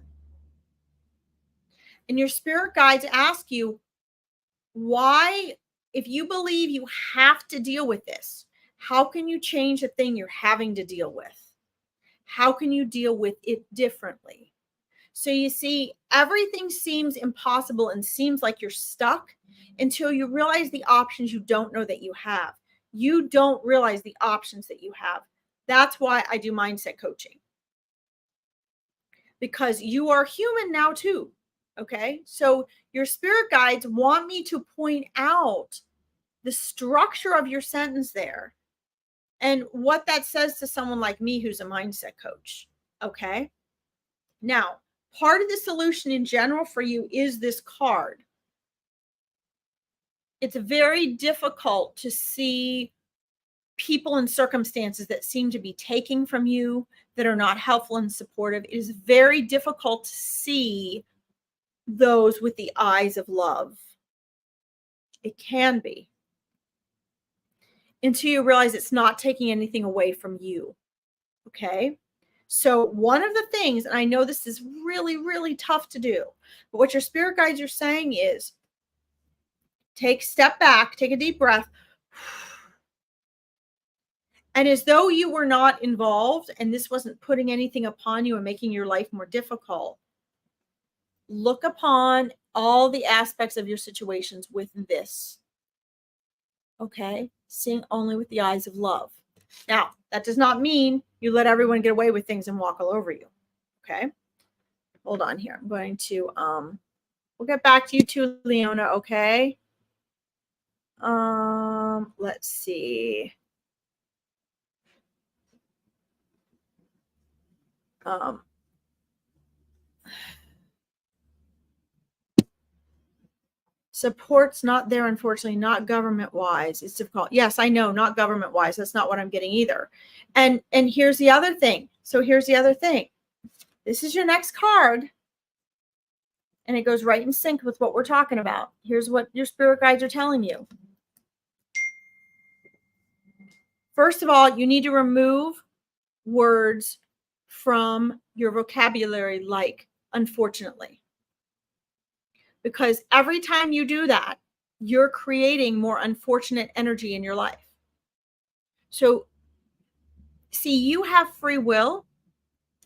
And your spirit guides ask you, why, if you believe you have to deal with this, how can you change the thing you're having to deal with? How can you deal with it differently? So you see, everything seems impossible and seems like you're stuck until you realize the options you don't know that you have. You don't realize the options that you have. That's why I do mindset coaching. Because you are human now too. Okay. So your spirit guides want me to point out the structure of your sentence there and what that says to someone like me who's a mindset coach. Okay. Now, part of the solution in general for you is this card. It's very difficult to see people and circumstances that seem to be taking from you, that are not helpful and supportive. It is very difficult to see those with the eyes of love. It can be. Until you realize it's not taking anything away from you. Okay? So one of the things, and I know this is really, really tough to do, but what your spirit guides are saying is step back, take a deep breath. And as though you were not involved and this wasn't putting anything upon you and making your life more difficult, look upon all the aspects of your situations with this. Okay? Seeing only with the eyes of love. Now, that does not mean you let everyone get away with things and walk all over you. Okay? Hold on here. I'm going to, we'll get back to you too, Leona, okay? Let's see. Support's not there, unfortunately, not government-wise. It's difficult. Yes, I know, not government-wise. That's not what I'm getting either. And here's the other thing. So here's the other thing. This is your next card. And it goes right in sync with what we're talking about. Here's what your spirit guides are telling you. First of all, you need to remove words from your vocabulary like unfortunately. Because every time you do that, you're creating more unfortunate energy in your life. So, see, you have free will.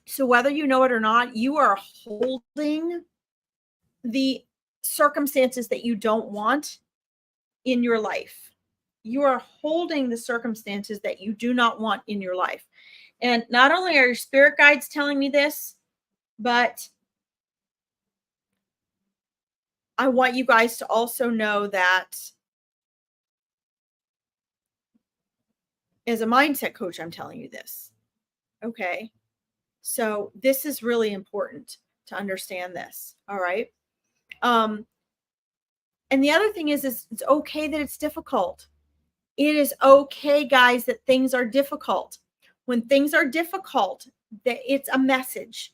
So whether you know it or not, you are holding the circumstances that you don't want in your life. You are holding the circumstances that you do not want in your life. And not only are your spirit guides telling me this, but I want you guys to also know that as a mindset coach, I'm telling you this. Okay. So this is really important to understand this. All right. And the other thing is it's okay that it's difficult. It is okay, guys, that things are difficult. When things are difficult, that it's a message.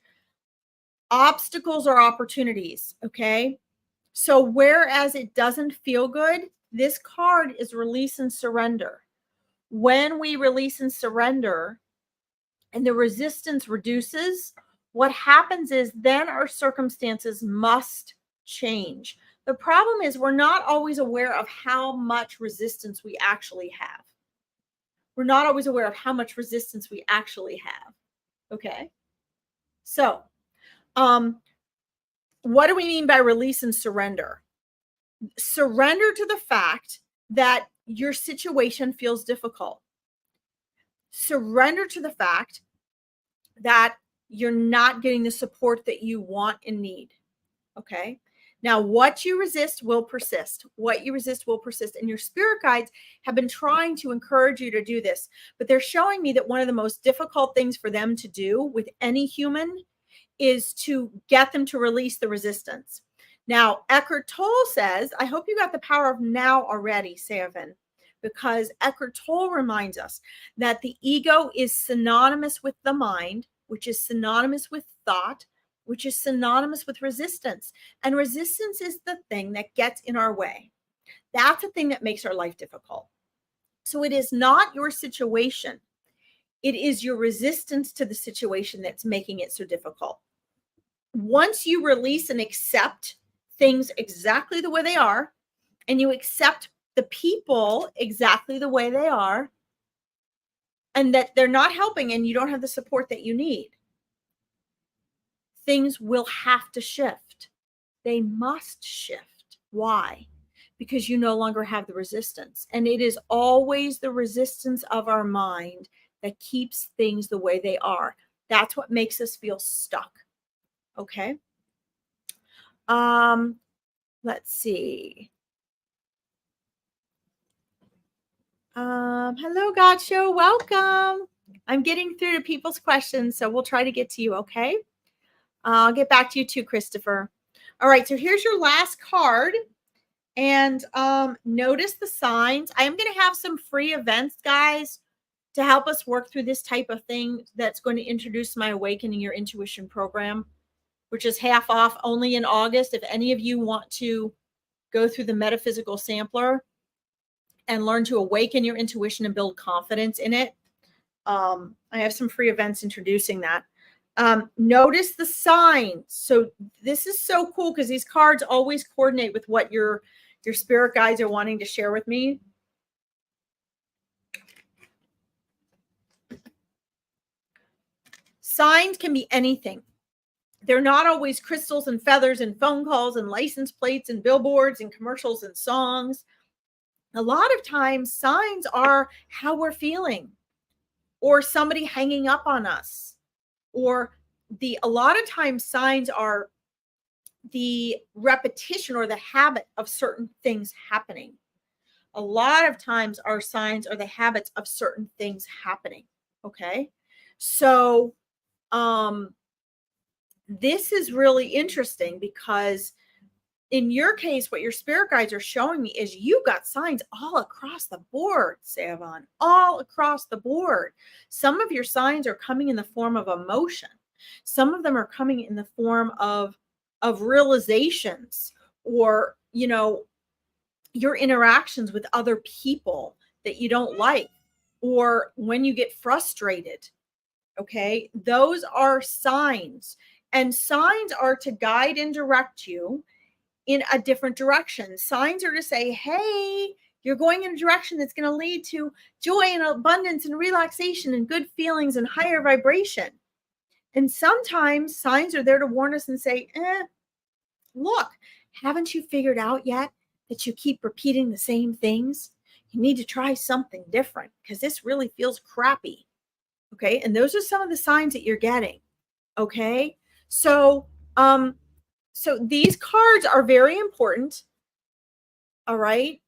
Obstacles are opportunities. Okay. So whereas it doesn't feel good, this card is release and surrender. When we release and surrender and the resistance reduces, what happens is then our circumstances must change. The problem is we're not always aware of how much resistance we actually have. We're not always aware of how much resistance we actually have. Okay. So, what do we mean by release and surrender? Surrender to the fact that your situation feels difficult. Surrender to the fact that you're not getting the support that you want and need. Okay. Now, what you resist will persist. What you resist will persist. And your spirit guides have been trying to encourage you to do this, but they're showing me that one of the most difficult things for them to do with any human is to get them to release the resistance. Now, Eckhart Tolle says, I hope you got the power of now already, Seven, because Eckhart Tolle reminds us that the ego is synonymous with the mind, which is synonymous with thought, which is synonymous with resistance. And resistance is the thing that gets in our way. That's the thing that makes our life difficult. So it is not your situation. It is your resistance to the situation that's making it so difficult. Once you release and accept things exactly the way they are, and you accept the people exactly the way they are, and that they're not helping and you don't have the support that you need, things will have to shift. They must shift. Why? because you no longer have the resistance. And it is always the resistance of our mind that keeps things the way they are. That's what makes us feel stuck. Okay. Let's see. Hello, God Show. Welcome. I'm getting through to people's questions, so we'll try to get to you. Okay. I'll get back to you too, Christopher. All right. So here's your last card. And notice the signs. I am going to have some free events, guys, to help us work through this type of thing that's going to introduce my Awakening Your Intuition program, which is half off only in August. If any of you want to go through the metaphysical sampler and learn to awaken your intuition and build confidence in it, I have some free events introducing that. Notice the signs. So this is so cool because these cards always coordinate with what your spirit guides are wanting to share with me. Signs can be anything. They're not always crystals and feathers and phone calls and license plates and billboards and commercials and songs. A lot of times signs are how we're feeling, or somebody hanging up on us, or a lot of times signs are the repetition or the habit of certain things happening. A lot of times our signs are the habits of certain things happening. Okay. So, this is really interesting because in your case, what your spirit guides are showing me is you got signs all across the board, Savon, all across the board. Some of your signs are coming in the form of emotion. Some of them are coming in the form of realizations, or, your interactions with other people that you don't like, or when you get frustrated. Okay. Those are signs, and signs are to guide and direct you in a different direction. Signs are to say, hey, you're going in a direction that's going to lead to joy and abundance and relaxation and good feelings and higher vibration. And sometimes signs are there to warn us and say, look, haven't you figured out yet that you keep repeating the same things? You need to try something different because this really feels crappy. Okay. And those are some of the signs that you're getting. Okay. So these cards are very important. All right.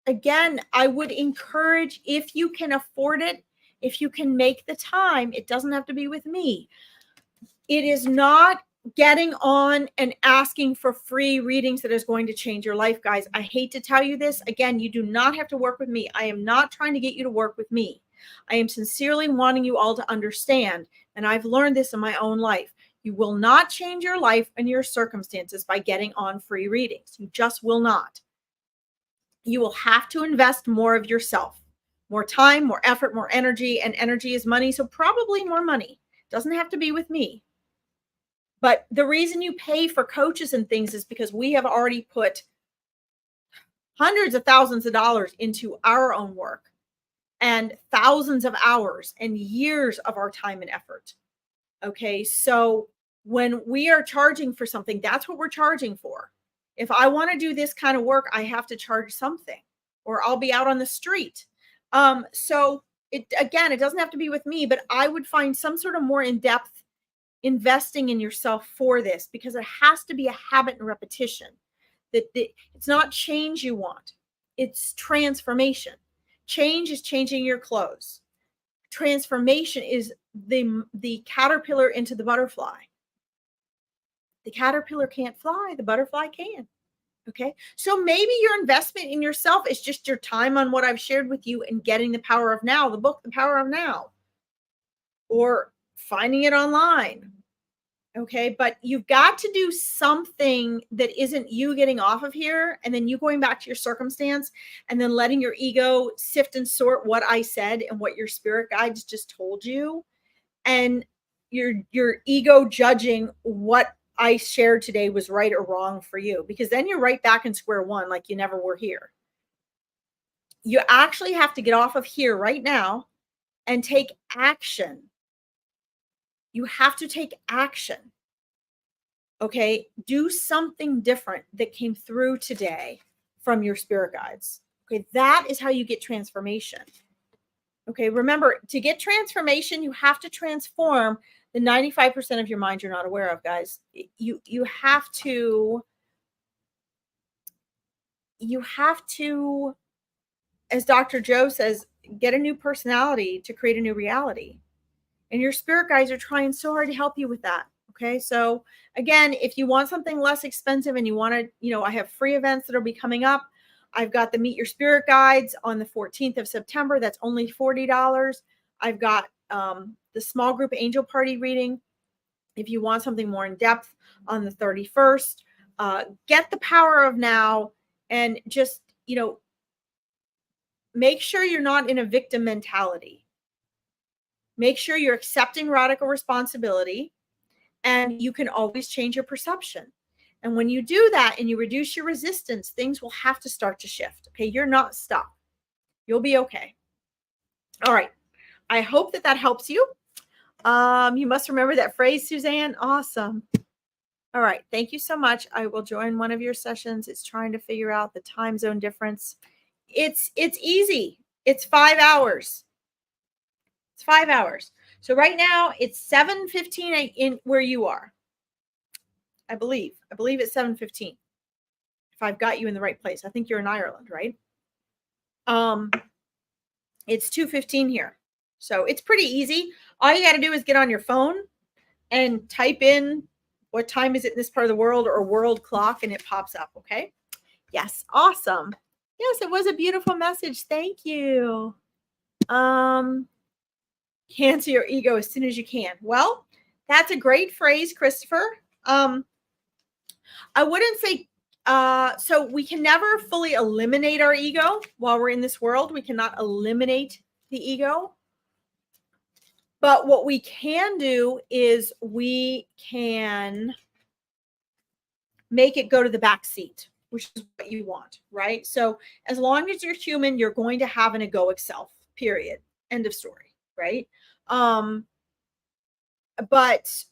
Again, I would encourage, if you can afford it, if you can make the time, it doesn't have to be with me. It is not getting on and asking for free readings that is going to change your life, guys. I hate to tell you this. Again, you do not have to work with me. I am not trying to get you to work with me. I am sincerely wanting you all to understand, and I've learned this in my own life. You will not change your life and your circumstances by getting on free readings. You just will not. You will have to invest more of yourself, more time, more effort, more energy, and energy is money. So probably more money. Doesn't have to be with me. But the reason you pay for coaches and things is because we have already put hundreds of thousands of dollars into our own work, and thousands of hours and years of our time and effort. Okay. So when we are charging for something, that's what we're charging for. If I want to do this kind of work, I have to charge something, or I'll be out on the street. So it doesn't have to be with me, but I would find some sort of more in-depth investing in yourself for this, because it has to be a habit and repetition. It's not change you want, it's transformation. Change is changing your clothes. Transformation is the caterpillar into the butterfly. The caterpillar can't fly, the butterfly can. Okay. So maybe your investment in yourself is just your time on what I've shared with you and getting The Power of Now, the book, The Power of Now, or finding it online. Okay. But you've got to do something that isn't you getting off of here and then you going back to your circumstance and then letting your ego sift and sort what I said and what your spirit guides just told you, and your ego judging what I shared today was right or wrong for you, because then you're right back in square one, like you never were here. You actually have to get off of here right now and take action. You have to take action. Okay. Do something different that came through today. from your spirit guides. Okay, that is how you get transformation. Okay, remember, to get transformation, you have to transform the 95% of your mind you're not aware of, guys. You have to, as Dr. Joe says, get a new personality to create a new reality. And your spirit guides are trying so hard to help you with that. Okay, so again, if you want something less expensive and you want to, I have free events that'll be coming up. I've got the Meet Your Spirit Guides on the 14th of September. That's only $40. I've got the small group angel party reading. If you want something more in depth, on the 31st, get the power of now and just, make sure you're not in a victim mentality. Make sure you're accepting radical responsibility, and you can always change your perception. And when you do that and you reduce your resistance, things will have to start to shift. Okay, you're not stuck. You'll be okay. All right. I hope that helps you. You must remember that phrase, Suzanne. Awesome. All right. Thank you so much. I will join one of your sessions. It's trying to figure out the time zone difference. It's easy. It's 5 hours. It's 5 hours. So right now it's 7:15 in where you are. I believe it's 7:15. If I've got you in the right place. I think you're in Ireland, right? It's 2:15 here. So it's pretty easy. All you got to do is get on your phone and type in what time is it in this part of the world, or world clock, and it pops up, okay? Yes, awesome. Yes, it was a beautiful message. Thank you. Cancel your ego as soon as you can. Well, that's a great phrase, Christopher. I wouldn't say, so we can never fully eliminate our ego while we're in this world. We cannot eliminate the ego. But what we can do is we can make it go to the back seat, which is what you want, right? So as long as you're human, you're going to have an egoic self, period. End of story, right? But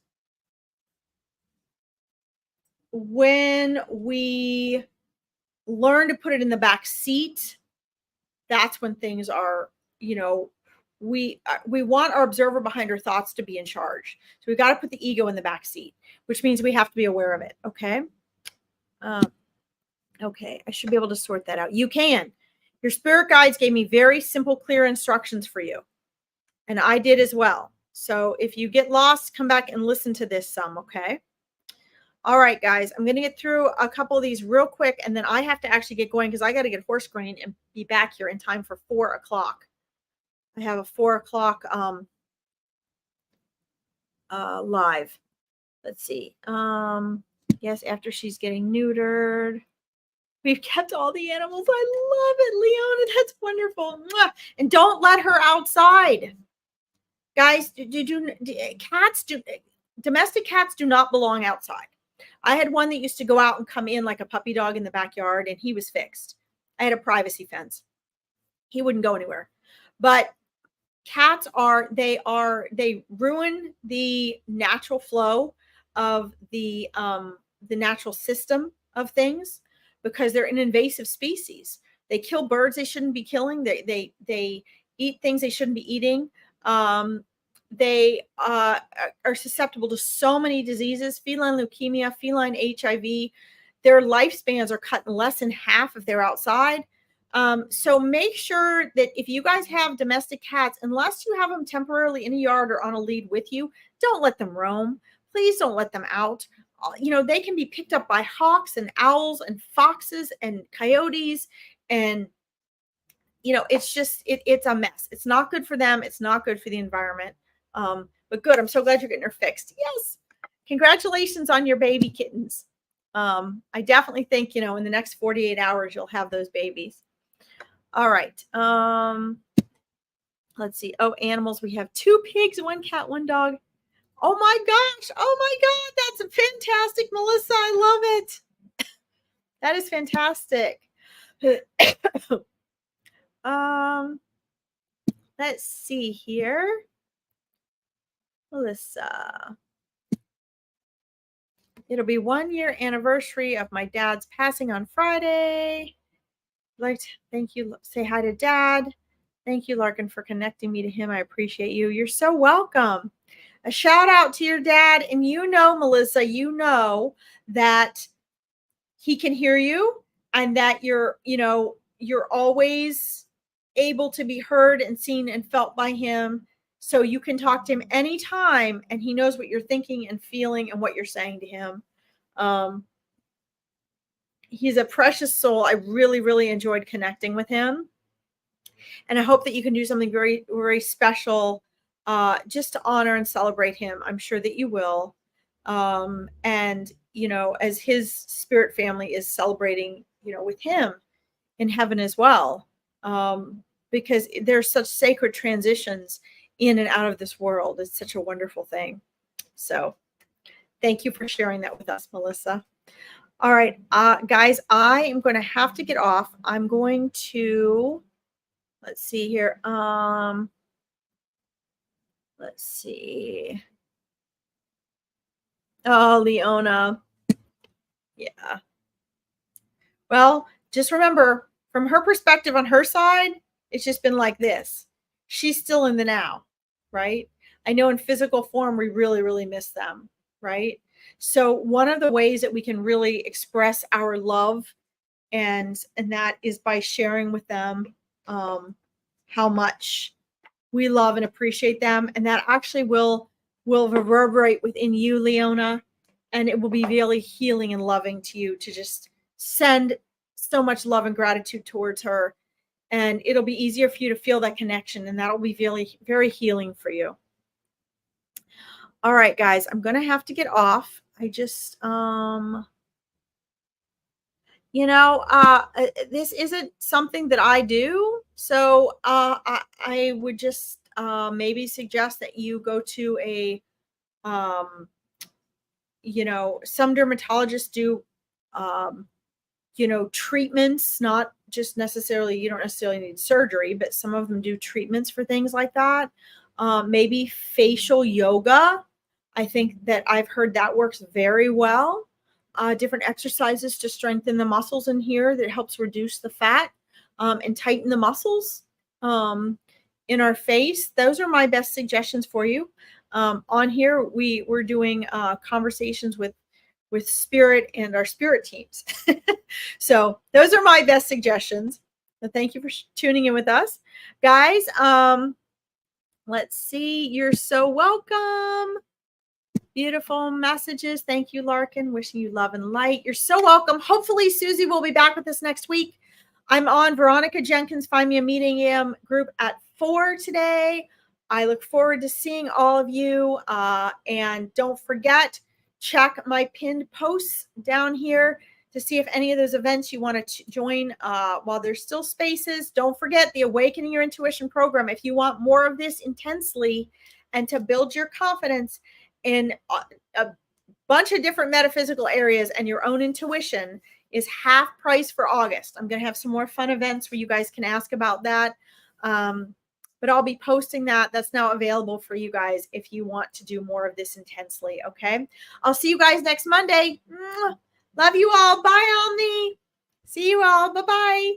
when we learn to put it in the back seat, that's when things are, we want our observer behind our thoughts to be in charge. So we've got to put the ego in the back seat, which means we have to be aware of it. Okay. Okay. I should be able to sort that out. You can. Your spirit guides gave me very simple, clear instructions for you. And I did as well. So if you get lost, come back and listen to this some. Okay. All right, guys, I'm going to get through a couple of these real quick, and then I have to actually get going because I got to get horse grain and be back here in time for 4 o'clock. I have a 4 o'clock live. Let's see. Yes, after she's getting neutered. We've kept all the animals. I love it, Leona. That's wonderful. Mwah. And don't let her outside. Guys, domestic cats do not belong outside. I had one that used to go out and come in like a puppy dog in the backyard, and he was fixed. I had a privacy fence. He wouldn't go anywhere. But cats they ruin the natural flow of the natural system of things because they're an invasive species. They kill birds they shouldn't be killing. They eat things they shouldn't be eating. They are susceptible to so many diseases, feline leukemia, feline HIV. Their lifespans are cut in less than half if they're outside. So make sure that if you guys have domestic cats, unless you have them temporarily in a yard or on a lead with you, don't let them roam. Please don't let them out. They can be picked up by hawks and owls and foxes and coyotes, and it's just it's a mess. It's not good for them. It's not good for the environment. But good. I'm so glad you're getting her fixed. Yes. Congratulations on your baby kittens. I definitely think, in the next 48 hours, you'll have those babies. All right. Let's see. Oh, animals. We have 2 pigs, 1 cat, 1 dog. Oh my gosh. Oh my God. That's fantastic, Melissa. I love it. That is fantastic. Let's see here. Melissa. It'll be 1 year anniversary of my dad's passing on Friday. Thank you. Say hi to Dad. Thank you, Larkin, for connecting me to him. I appreciate you. You're so welcome. A shout out to your dad. And you know, Melissa, you know that he can hear you and that you're always able to be heard and seen and felt by him. So you can talk to him anytime and he knows what you're thinking and feeling and what you're saying to him. He's a precious soul. I really, really enjoyed connecting with him. And I hope that you can do something very, very special just to honor and celebrate him. I'm sure that you will. And, as his spirit family is celebrating, with him in heaven as well. Because there's such sacred transitions in and out of this world. It's such a wonderful thing. So thank you for sharing that with us, Melissa. All right, guys, I am going to have to get off. I'm going to, let's see here. Let's see. Oh, Leona. Yeah. Well, just remember, from her perspective on her side, it's just been like this. She's still in the now, right? I know in physical form, we really, really miss them, right? So one of the ways that we can really express our love and that is by sharing with them how much we love and appreciate them. And that actually will reverberate within you, Leona, and it will be really healing and loving to you to just send so much love and gratitude towards her. And it'll be easier for you to feel that connection, and that'll be very, very healing for you. All right, guys, I'm going to have to get off. I just, this isn't something that I do. So I would just maybe suggest that you go to a, some dermatologists do, treatments, not just necessarily, you don't necessarily need surgery, but some of them do treatments for things like that. Maybe facial yoga. I think that I've heard that works very well. Different exercises to strengthen the muscles in here that helps reduce the fat and tighten the muscles in our face. Those are my best suggestions for you. On here, we're doing conversations with spirit and our spirit teams. So those are my best suggestions. So thank you for tuning in with us, guys. Let's see. You're so welcome. Beautiful messages. Thank you, Larkin. Wishing you love and light. You're so welcome. Hopefully, Susie will be back with us next week. I'm on Veronica Jenkins. Find me a meeting group at 4 today. I look forward to seeing all of you. And don't forget, check my pinned posts down here to see if any of those events you want to join while there's still spaces. Don't forget the Awakening Your Intuition program. If you want more of this intensely and to build your confidence in a bunch of different metaphysical areas and your own intuition, is half price for August. I'm going to have some more fun events where you guys can ask about that. But I'll be posting that. That's now available for you guys if you want to do more of this intensely. Okay. I'll see you guys next Monday. Love you all. Bye, Omni. See you all. Bye-bye.